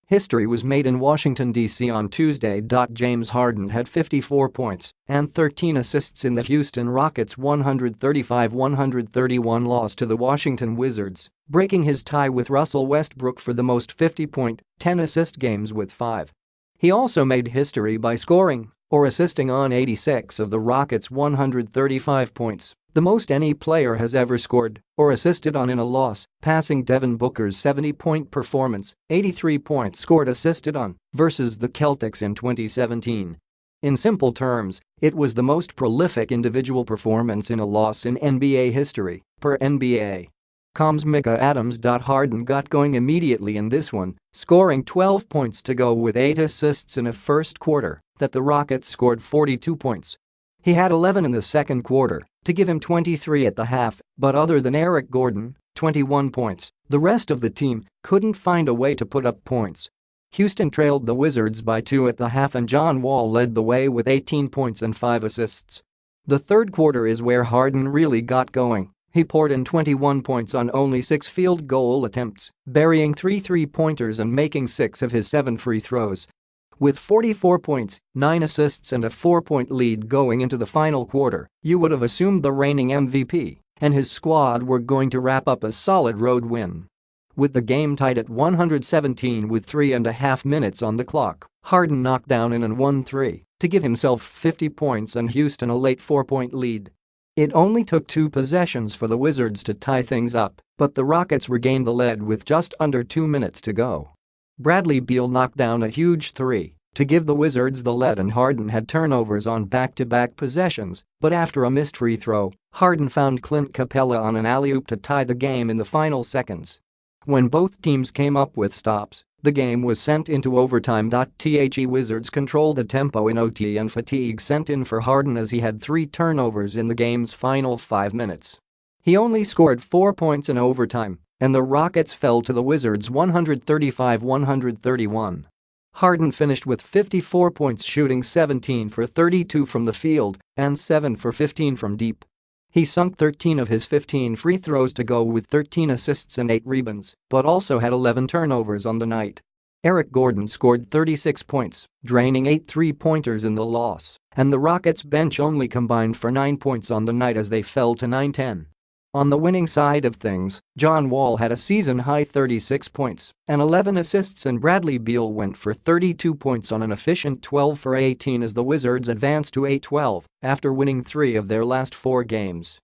History was made in Washington, D.C. on Tuesday. James Harden had 54 points and 13 assists in the Houston Rockets' 135-131 loss to the Washington Wizards, breaking his tie with Russell Westbrook for the most 50-point, 10-assist games with 5. He also made history by scoring or assisting on 86 of the Rockets' 135 points, the most any player has ever scored or assisted on in a loss, passing Devin Booker's 70-point performance, 83 points scored assisted on, versus the Celtics in 2017. In simple terms, it was the most prolific individual performance in a loss in NBA history, per NBA.com's Micah Adams. Harden got going immediately in this one, scoring 12 points to go with 8 assists in a first quarter that the Rockets scored 42 points. He had 11 in the second quarter to give him 23 at the half, but other than Eric Gordon, 21 points, the rest of the team couldn't find a way to put up points. Houston trailed the Wizards by 2 at the half and John Wall led the way with 18 points and 5 assists. The third quarter is where Harden really got going. He poured in 21 points on only 6 field goal attempts, burying 3 three-pointers and making 6 of his 7 free throws. With 44 points, 9 assists and a 4-point lead going into the final quarter, you would have assumed the reigning MVP and his squad were going to wrap up a solid road win. With the game tied at 117 with 3.5 minutes on the clock, Harden knocked down in and 1-3 to give himself 50 points and Houston a late 4-point lead. It only took 2 possessions for the Wizards to tie things up, but the Rockets regained the lead with just under 2 minutes to go. Bradley Beal knocked down a huge 3 to give the Wizards the lead and Harden had turnovers on back-to-back possessions, but after a missed free throw, Harden found Clint Capella on an alley-oop to tie the game in the final seconds. When both teams came up with stops, the game was sent into overtime. The Wizards controlled the tempo in OT and fatigue set in for Harden as he had 3 turnovers in the game's final 5 minutes. He only scored 4 points in overtime, and the Rockets fell to the Wizards 135-131. Harden finished with 54 points, shooting 17 for 32 from the field and 7 for 15 from deep. He sunk 13 of his 15 free throws to go with 13 assists and 8 rebounds, but also had 11 turnovers on the night. Eric Gordon scored 36 points, draining 8 three-pointers in the loss, and the Rockets bench only combined for 9 points on the night as they fell to 9-10. On the winning side of things, John Wall had a season-high 36 points and 11 assists and Bradley Beal went for 32 points on an efficient 12 for 18 as the Wizards advanced to 8-12 after winning 3 of their last 4 games.